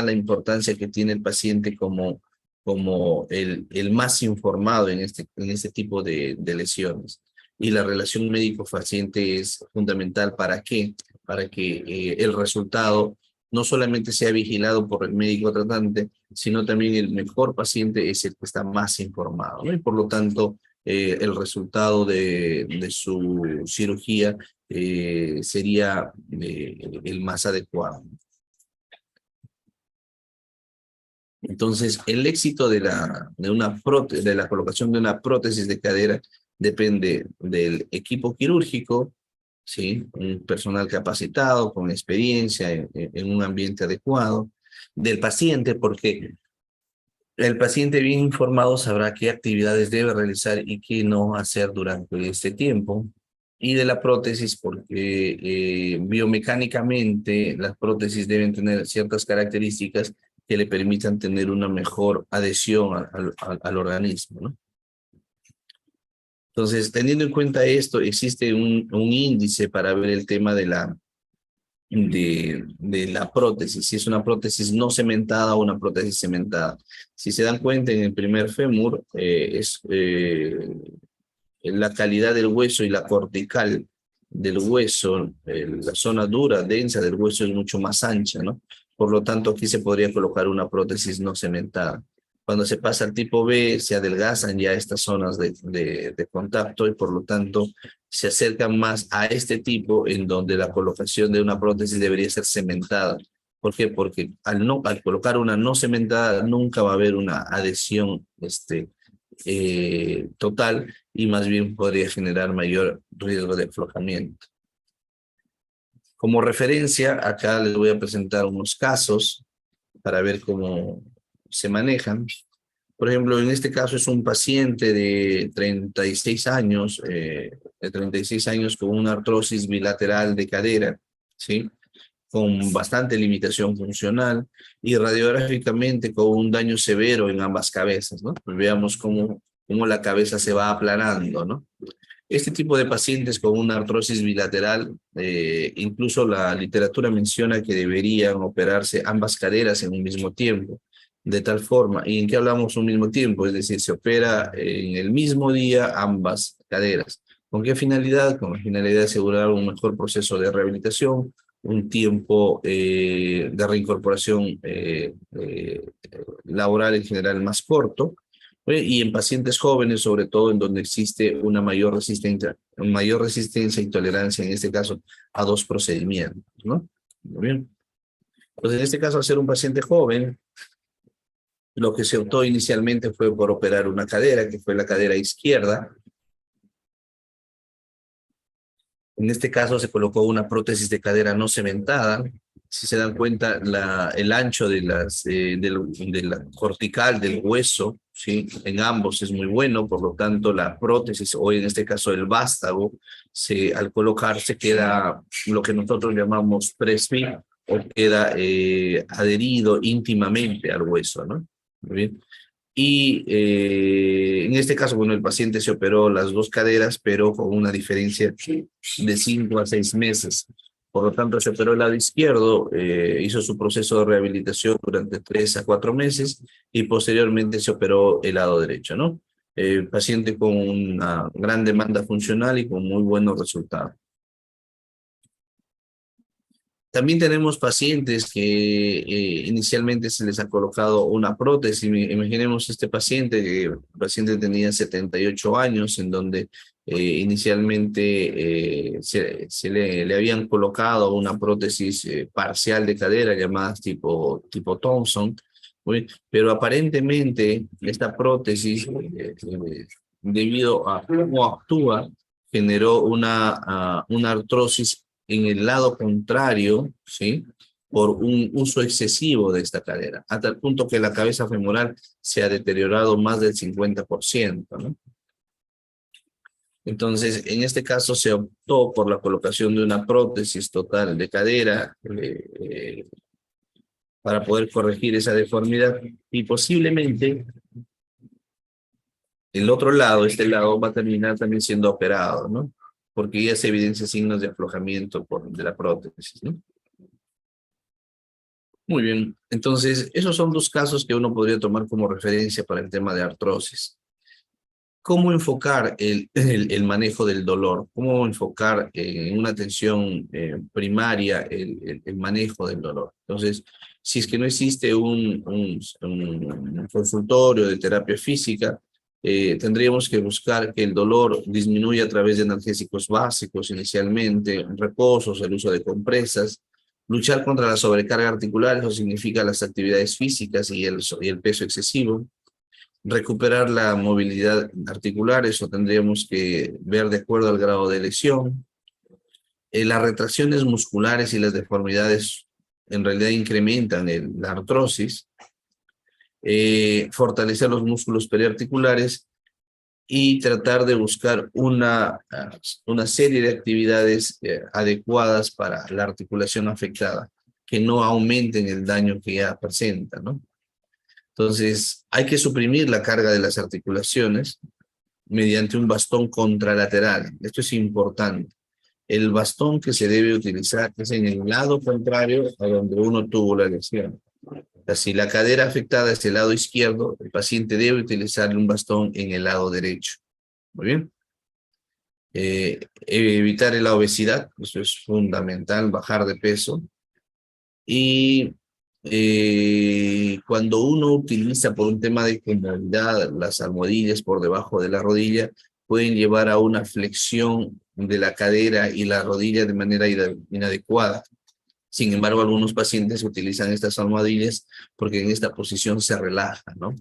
A: la importancia que tiene el paciente como el más informado en este tipo de lesiones. Y la relación médico-paciente es fundamental. ¿Para qué? Para que el resultado no solamente sea vigilado por el médico tratante, sino también el mejor paciente es el que está más informado, ¿no? Y por lo tanto, el resultado de su cirugía sería el más adecuado. Entonces, el éxito de la colocación de una prótesis de cadera depende del equipo quirúrgico, ¿sí? Un personal capacitado, con experiencia en un ambiente adecuado, del paciente, porque el paciente bien informado sabrá qué actividades debe realizar y qué no hacer durante este tiempo. Y de la prótesis, porque biomecánicamente las prótesis deben tener ciertas características que le permitan tener una mejor adhesión al organismo, ¿no? Entonces, teniendo en cuenta esto, existe un índice para ver el tema de la prótesis, si es una prótesis no cementada o una prótesis cementada. Si se dan cuenta, en el primer fémur la calidad del hueso y la cortical del hueso, la zona dura, densa del hueso es mucho más ancha, ¿no? Por lo tanto, aquí se podría colocar una prótesis no cementada. Cuando se pasa al tipo B, se adelgazan ya estas zonas de contacto y por lo tanto se acercan más a este tipo en donde la colocación de una prótesis debería ser cementada. ¿Por qué? Porque al colocar una no cementada nunca va a haber una adhesión total y más bien podría generar mayor riesgo de aflojamiento. Como referencia, acá les voy a presentar unos casos para ver cómo se manejan. Por ejemplo, en este caso es un paciente de 36 años, con una artrosis bilateral de cadera, ¿sí? Con bastante limitación funcional y radiográficamente con un daño severo en ambas cabezas, ¿no? Pues veamos cómo la cabeza se va aplanando, ¿no? Este tipo de pacientes con una artrosis bilateral, incluso la literatura menciona que deberían operarse ambas caderas en un mismo tiempo, de tal forma, ¿y en qué hablamos un mismo tiempo? Es decir, se opera en el mismo día ambas caderas. ¿Con qué finalidad? Con la finalidad de asegurar un mejor proceso de rehabilitación, un tiempo de reincorporación laboral en general más corto, y en pacientes jóvenes, sobre todo en donde existe una mayor resistencia y tolerancia, en este caso, a dos procedimientos, ¿no? Muy bien. Pues en este caso, al ser un paciente joven, lo que se optó inicialmente fue por operar una cadera, que fue la cadera izquierda. En este caso se colocó una prótesis de cadera no cementada. Si se dan cuenta, el ancho de la cortical del hueso, ¿sí? En ambos es muy bueno, por lo tanto la prótesis, o en este caso el vástago, al colocarse queda lo que nosotros llamamos press-fit, o queda adherido íntimamente al hueso, ¿no? Muy bien. Y en este caso, bueno, el paciente se operó las dos caderas, pero con una diferencia de 5 a 6 meses. Por lo tanto, se operó el lado izquierdo, hizo su proceso de rehabilitación durante 3 a 4 meses y posteriormente se operó el lado derecho, ¿no? Paciente con una gran demanda funcional y con muy buenos resultados. También tenemos pacientes que inicialmente se les ha colocado una prótesis. Imaginemos este paciente, que el paciente tenía 78 años, en donde inicialmente le habían colocado una prótesis parcial de cadera llamada tipo Thompson, ¿sí? Pero aparentemente esta prótesis, debido a cómo actúa, generó una artrosis en el lado contrario, ¿sí? Por un uso excesivo de esta cadera, hasta el punto que la cabeza femoral se ha deteriorado más del 50%, ¿no? Entonces, en este caso se optó por la colocación de una prótesis total de cadera para poder corregir esa deformidad, y posiblemente el otro lado, este lado, va a terminar también siendo operado, ¿no? Porque ya se evidencia signos de aflojamiento de la prótesis, ¿no? Muy bien, entonces esos son dos casos que uno podría tomar como referencia para el tema de artrosis. ¿Cómo enfocar el manejo del dolor? ¿Cómo enfocar en una atención primaria el manejo del dolor? Entonces, si es que no existe un consultorio de terapia física, tendríamos que buscar que el dolor disminuya a través de analgésicos básicos inicialmente, reposos, el uso de compresas. Luchar contra la sobrecarga articular, eso significa las actividades físicas y el peso excesivo. Recuperar la movilidad articular, eso tendríamos que ver de acuerdo al grado de lesión. Las retracciones musculares y las deformidades en realidad incrementan la artrosis. Fortalecer los músculos periarticulares y tratar de buscar una serie de actividades adecuadas para la articulación afectada, que no aumenten el daño que ya presenta, ¿no? Entonces, hay que suprimir la carga de las articulaciones mediante un bastón contralateral. Esto es importante. El bastón que se debe utilizar es en el lado contrario a donde uno tuvo la lesión. O sea, si la cadera afectada es el lado izquierdo, el paciente debe utilizar un bastón en el lado derecho. Muy bien. Evitar la obesidad, eso es fundamental, bajar de peso. Y cuando uno utiliza por un tema de comodidad las almohadillas por debajo de la rodilla, pueden llevar a una flexión de la cadera y la rodilla de manera inadecuada. Sin embargo, algunos pacientes utilizan estas almohadillas porque en esta posición se relaja, ¿no?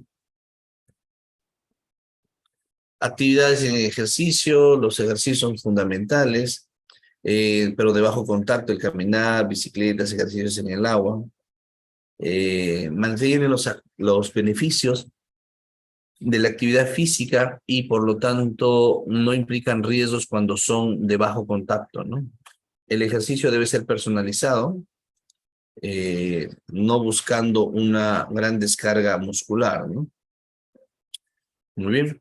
A: Actividades en ejercicio, los ejercicios son fundamentales, pero de bajo contacto, el caminar, bicicletas, ejercicios en el agua. Mantienen los beneficios de la actividad física y por lo tanto no implican riesgos cuando son de bajo contacto, ¿no? El ejercicio debe ser personalizado, no buscando una gran descarga muscular, ¿no? Muy bien.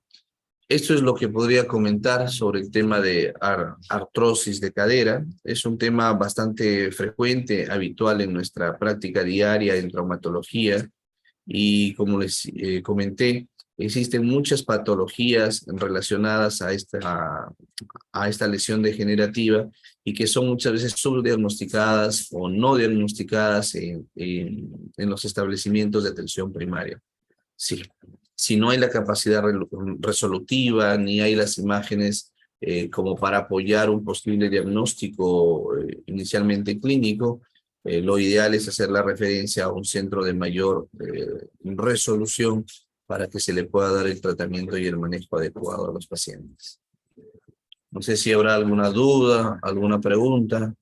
A: Esto es lo que podría comentar sobre el tema de artrosis de cadera. Es un tema bastante frecuente, habitual en nuestra práctica diaria en traumatología. Y como les comenté, existen muchas patologías relacionadas a esta lesión degenerativa y que son muchas veces subdiagnosticadas o no diagnosticadas en los establecimientos de atención primaria. Sí. Si no hay la capacidad resolutiva ni hay las imágenes como para apoyar un posible diagnóstico inicialmente clínico, lo ideal es hacer la referencia a un centro de mayor resolución para que se le pueda dar el tratamiento y el manejo adecuado a los pacientes. No sé si habrá alguna duda, alguna pregunta.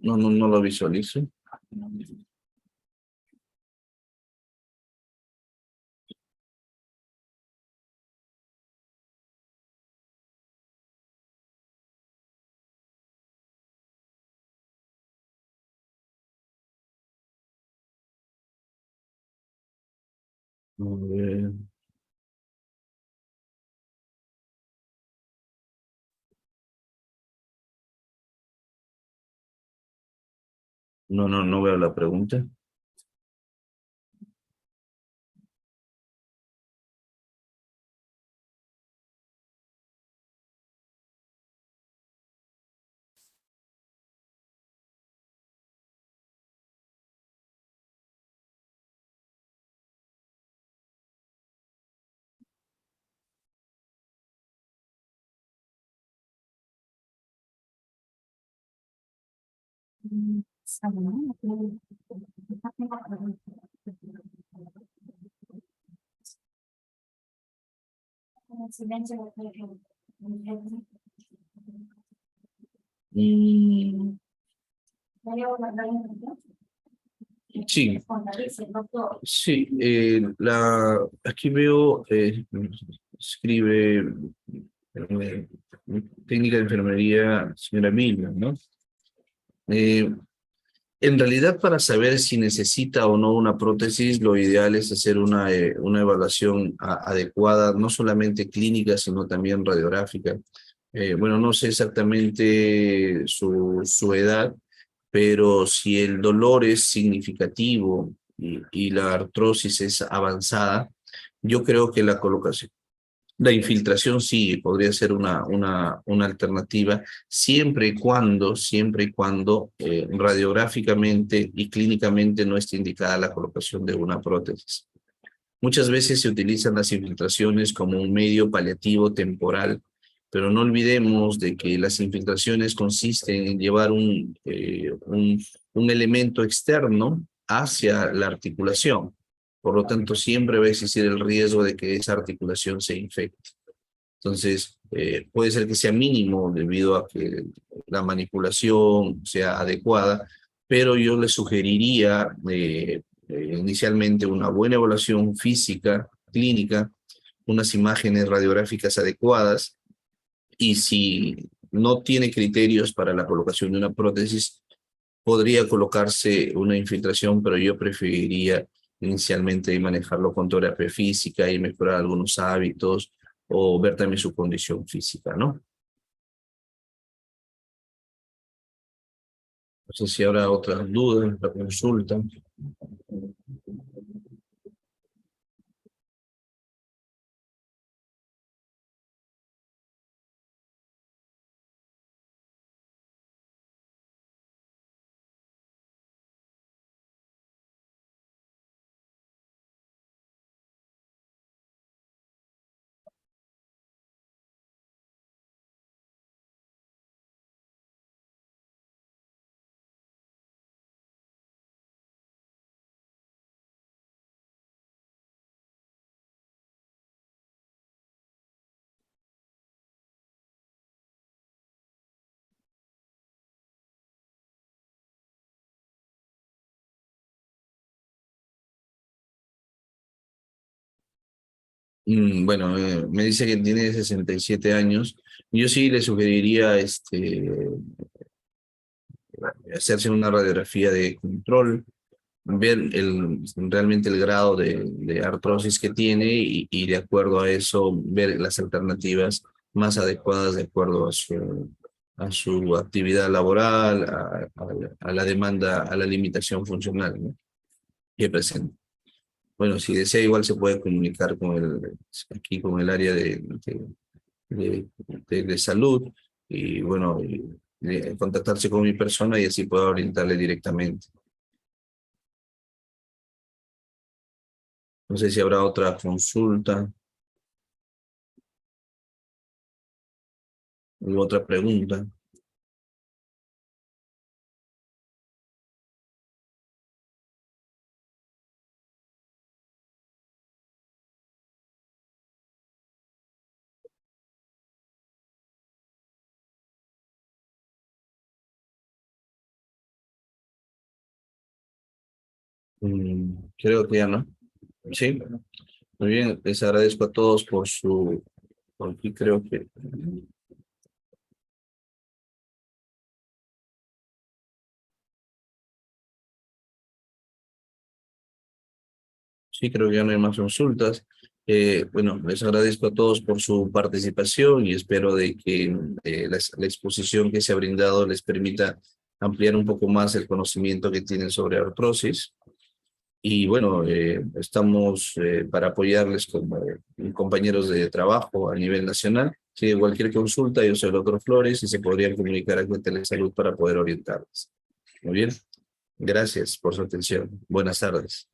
A: No lo visualizo. No veo la pregunta. Mm, sí, sí, aquí veo, escribe eh, técnica de enfermería, señora Milna, ¿no? Eh, en realidad, para saber si necesita o no una prótesis, lo ideal es hacer una evaluación adecuada, no solamente clínica, sino también radiográfica. Bueno, no sé exactamente su edad, pero si el dolor es significativo y la artrosis es avanzada, yo creo que la infiltración sí podría ser una alternativa, siempre y cuando radiográficamente y clínicamente no esté indicada la colocación de una prótesis. Muchas veces se utilizan las infiltraciones como un medio paliativo temporal, pero no olvidemos de que las infiltraciones consisten en llevar un elemento externo hacia la articulación. Por lo tanto, siempre va a existir el riesgo de que esa articulación se infecte. Entonces, puede ser que sea mínimo debido a que la manipulación sea adecuada, pero yo le sugeriría inicialmente una buena evaluación física, clínica, unas imágenes radiográficas adecuadas y si no tiene criterios para la colocación de una prótesis, podría colocarse una infiltración, pero yo preferiría inicialmente manejarlo con terapia física y mejorar algunos hábitos o ver también su condición física, ¿no? No sé si habrá otras dudas, la consulta. Bueno, me dice que tiene 67 años. Yo sí le sugeriría hacerse una radiografía de control ver realmente el grado de artrosis que tiene y de acuerdo a eso ver las alternativas más adecuadas de acuerdo a su actividad laboral, a la demanda, a la limitación funcional, ¿no? Que presenta. Bueno, si desea igual se puede comunicar con aquí con el área de, de salud y bueno, contactarse con mi persona y así puedo orientarle directamente. No sé si habrá otra consulta u otra pregunta. Creo que ya no. Sí, muy bien. Les agradezco a todos por por aquí creo que, sí, creo que ya no hay más consultas. Bueno, les agradezco a todos por su participación y espero de que la exposición que se ha brindado les permita ampliar un poco más el conocimiento que tienen sobre artrosis. Y bueno, estamos para apoyarles como compañeros de trabajo a nivel nacional. Si de cualquier consulta, yo soy el doctor Flores y se podrían comunicar a Telesalud para poder orientarles. Muy bien, gracias por su atención. Buenas tardes.